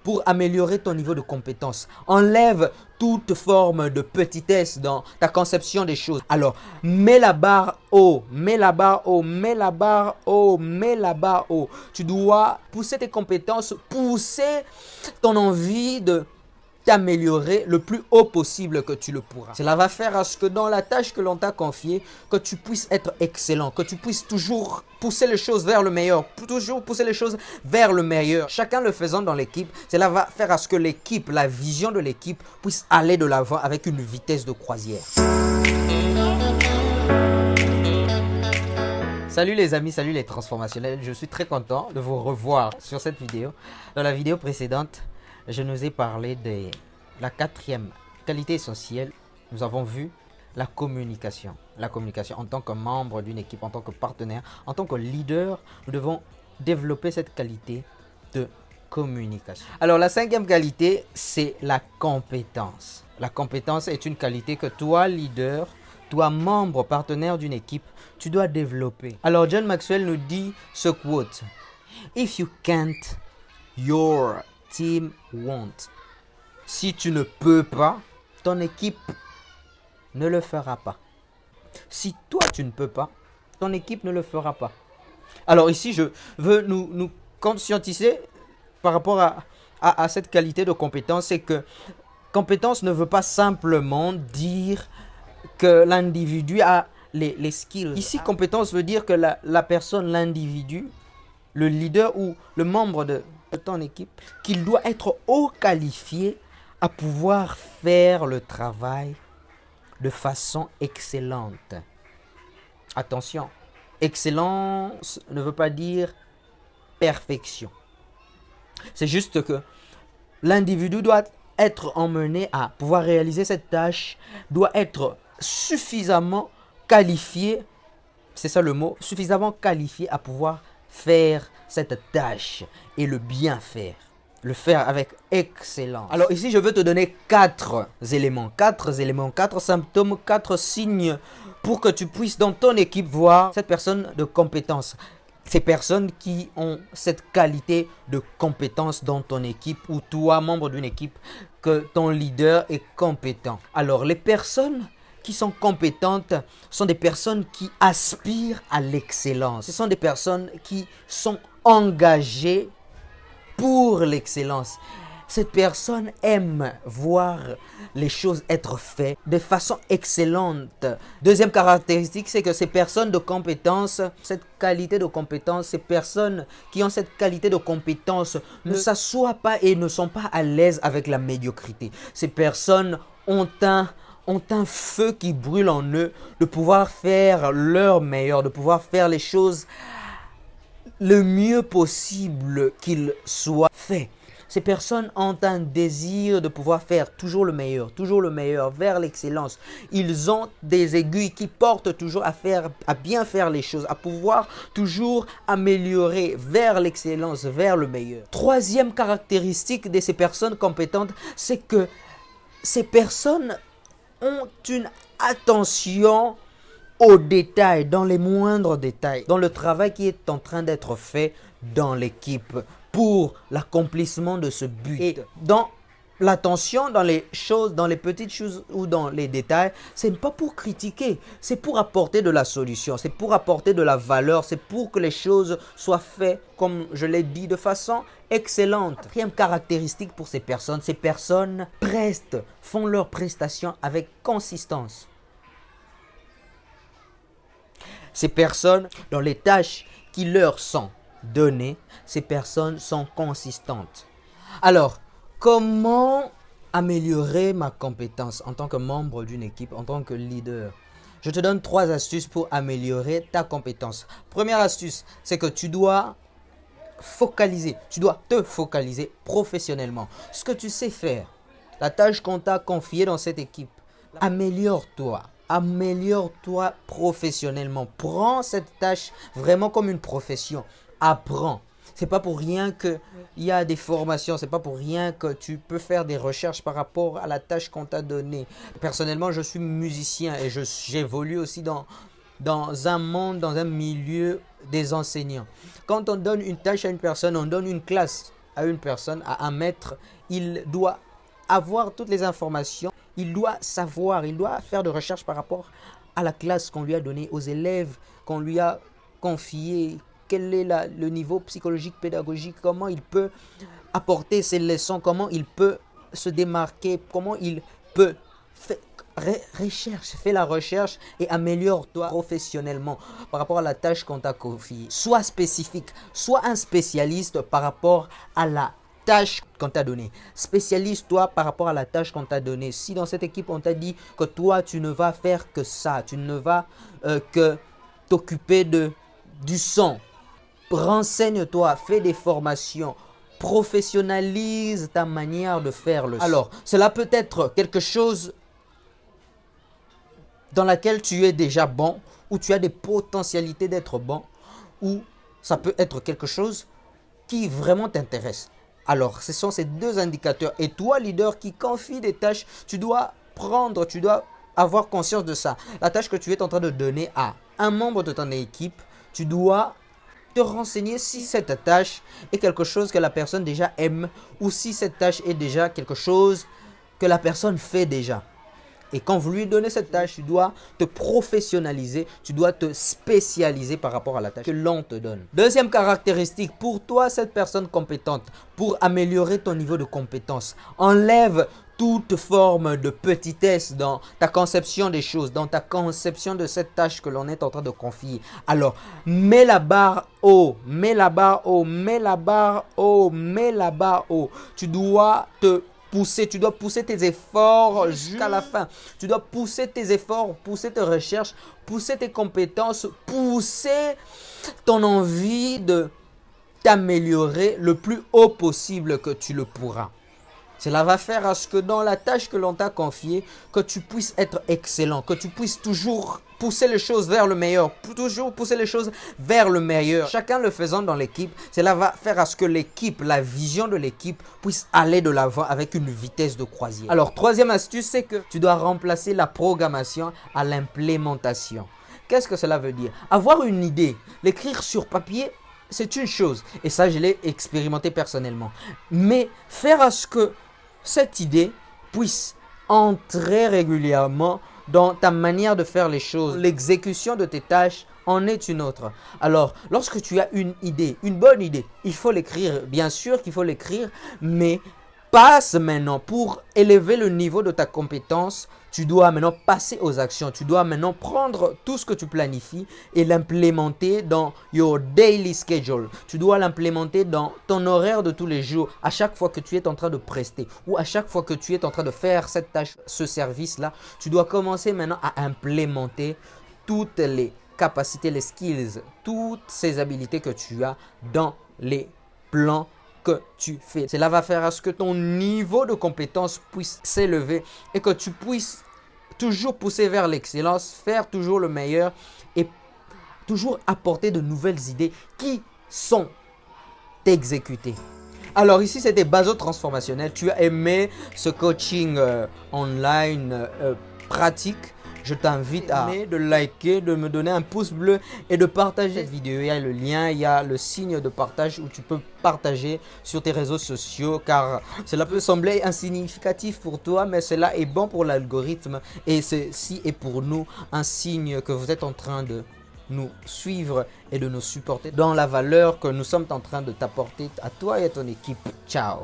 pour améliorer ton niveau de compétence. Enlève toute forme de petitesse dans ta conception des choses. Alors, mets la barre haut, mets la barre haut, mets la barre haut, mets la barre haut. Tu dois pousser tes compétences, pousser ton envie de t'améliorer le plus haut possible que tu le pourras. Cela va faire à ce que dans la tâche que l'on t'a confiée, que tu puisses être excellent, que tu puisses toujours pousser les choses vers le meilleur, toujours pousser les choses vers le meilleur. Chacun le faisant dans l'équipe, cela va faire à ce que l'équipe, la vision de l'équipe puisse aller de l'avant avec une vitesse de croisière. Salut les amis, salut les transformationnels, je suis très content de vous revoir sur cette vidéo. Dans la vidéo précédente, je nous ai parlé de la quatrième qualité essentielle. Nous avons vu la communication. La communication en tant que membre d'une équipe, en tant que partenaire, en tant que leader, nous devons développer cette qualité de communication. Alors la cinquième qualité, c'est la compétence. La compétence est une qualité que toi, leader, toi, membre, partenaire d'une équipe, tu dois développer. Alors John Maxwell nous dit ce quote: If you can't, your team won't. Si tu ne peux pas, ton équipe ne le fera pas. Si toi tu ne peux pas, ton équipe ne le fera pas. Alors ici, je veux nous conscientiser par rapport à cette qualité de compétence. C'est que compétence ne veut pas simplement dire que l'individu a les skills. Ici, compétence veut dire que la personne, l'individu, le leader ou le membre de ton équipe, qu'il doit être haut qualifié à pouvoir faire le travail de façon excellente. Attention, excellence ne veut pas dire perfection. C'est juste que l'individu doit être emmené à pouvoir réaliser cette tâche, doit être suffisamment qualifié, c'est ça le mot, suffisamment qualifié à pouvoir faire cette tâche et le bien faire. Le faire avec excellence. Alors ici, je veux te donner 4 éléments, 4 symptômes, 4 signes pour que tu puisses dans ton équipe voir cette personne de compétence. Ces personnes qui ont cette qualité de compétence dans ton équipe ou toi, membre d'une équipe, que ton leader est compétent. Alors les personnes qui sont compétentes sont des personnes qui aspirent à l'excellence. Ce sont des personnes qui sont engagées pour l'excellence. Cette personne aime voir les choses être faites de façon excellente. Deuxième caractéristique, c'est que ces personnes de compétence, cette qualité de compétence, ces personnes qui ont cette qualité de compétence ne s'assoient pas et ne sont pas à l'aise avec la médiocrité. Ces personnes ont un feu qui brûle en eux de pouvoir faire leur meilleur, de pouvoir faire les choses le mieux possible qu'il soit fait. Ces personnes ont un désir de pouvoir faire toujours le meilleur vers l'excellence. Ils ont des aiguilles qui portent toujours à bien faire les choses, à pouvoir toujours améliorer vers l'excellence, vers le meilleur. Troisième caractéristique de ces personnes compétentes, c'est que ces personnes ont une attention aux détails, dans les moindres détails, dans le travail qui est en train d'être fait dans l'équipe pour l'accomplissement de ce but. Et dans l'attention, dans les choses, dans les petites choses ou dans les détails, ce n'est pas pour critiquer, c'est pour apporter de la solution, c'est pour apporter de la valeur, c'est pour que les choses soient faites, comme je l'ai dit, de façon excellente. Quatrième caractéristique pour ces personnes font leurs prestations avec consistance. Ces personnes, dans les tâches qui leur sont données, ces personnes sont consistantes. Alors, comment améliorer ma compétence en tant que membre d'une équipe, en tant que leader? Je te donne 3 astuces pour améliorer ta compétence. Première astuce, c'est que tu dois te focaliser professionnellement. Ce que tu sais faire, la tâche qu'on t'a confiée dans cette équipe, améliore-toi. Améliore-toi professionnellement. Prends cette tâche vraiment comme une profession. Apprends. C'est pas pour rien qu'il y a des formations. C'est pas pour rien que tu peux faire des recherches par rapport à la tâche qu'on t'a donnée. Personnellement, je suis musicien et j'évolue aussi dans un monde, dans un milieu des enseignants. Quand on donne une tâche à une personne, on donne une classe. à une personne, à un maître, il doit avoir toutes les informations, il doit savoir, il doit faire de recherches par rapport à la classe qu'on lui a donnée, aux élèves qu'on lui a confiés, quel est le niveau psychologique, pédagogique, comment il peut apporter ses leçons, comment il peut se démarquer, comment il peut faire fais la recherche et améliore-toi professionnellement par rapport à la tâche qu'on t'a confiée. Sois spécifique, sois un spécialiste par rapport à la tâche qu'on t'a donnée. Spécialise-toi par rapport à la tâche qu'on t'a donnée. Si dans cette équipe, on t'a dit que toi, tu ne vas faire que ça, tu ne vas que t'occuper du son, renseigne-toi, fais des formations, professionnalise ta manière de faire le son. Alors, cela peut être quelque chose dans laquelle tu es déjà bon, ou tu as des potentialités d'être bon, ou ça peut être quelque chose qui vraiment t'intéresse. Alors, ce sont ces deux indicateurs. Et toi, leader qui confie des tâches, tu dois avoir conscience de ça. La tâche que tu es en train de donner à un membre de ton équipe, tu dois te renseigner si cette tâche est quelque chose que la personne déjà aime, ou si cette tâche est déjà quelque chose que la personne fait déjà. Et quand vous lui donnez cette tâche, tu dois te professionnaliser, tu dois te spécialiser par rapport à la tâche que l'on te donne. Deuxième caractéristique, pour toi, cette personne compétente, pour améliorer ton niveau de compétence, enlève toute forme de petitesse dans ta conception des choses, dans ta conception de cette tâche que l'on est en train de confier. Alors, mets la barre haut, mets la barre haut, mets la barre haut, mets la barre haut. Tu dois pousser tes efforts jusqu'à la fin. Tu dois pousser tes efforts, pousser tes recherches, pousser tes compétences, pousser ton envie de t'améliorer le plus haut possible que tu le pourras. Cela va faire à ce que dans la tâche que l'on t'a confiée, que tu puisses être excellent, que tu puisses toujours pousser les choses vers le meilleur, toujours pousser les choses vers le meilleur. Chacun le faisant dans l'équipe, cela va faire à ce que l'équipe, la vision de l'équipe puisse aller de l'avant avec une vitesse de croisière. Alors, troisième astuce, c'est que tu dois remplacer la programmation à l'implémentation. Qu'est-ce que cela veut dire? Avoir une idée, l'écrire sur papier, c'est une chose. Et ça, je l'ai expérimenté personnellement. Mais faire à ce que cette idée puisse entrer régulièrement dans ta manière de faire les choses. L'exécution de tes tâches en est une autre. Alors, lorsque tu as une idée, une bonne idée, il faut l'écrire. Bien sûr qu'il faut l'écrire, mais passe maintenant pour élever le niveau de ta compétence. Tu dois maintenant passer aux actions. Tu dois maintenant prendre tout ce que tu planifies et l'implémenter dans your daily schedule. Tu dois l'implémenter dans ton horaire de tous les jours. À chaque fois que tu es en train de prester ou à chaque fois que tu es en train de faire cette tâche, ce service-là, tu dois commencer maintenant à implémenter toutes les capacités, les skills, toutes ces habiletés que tu as dans les plans que tu fais. Cela va faire à ce que ton niveau de compétence puisse s'élever et que tu puisses toujours pousser vers l'excellence, faire toujours le meilleur et toujours apporter de nouvelles idées qui sont exécutées. Alors ici, c'était Bazo Transformationnel. Tu as aimé ce coaching online pratique. Je t'invite à de liker, de me donner un pouce bleu et de partager cette vidéo. Il y a le lien, il y a le signe de partage où tu peux partager sur tes réseaux sociaux car cela peut sembler insignificatif pour toi, mais cela est bon pour l'algorithme et ceci est pour nous un signe que vous êtes en train de nous suivre et de nous supporter dans la valeur que nous sommes en train de t'apporter à toi et à ton équipe. Ciao!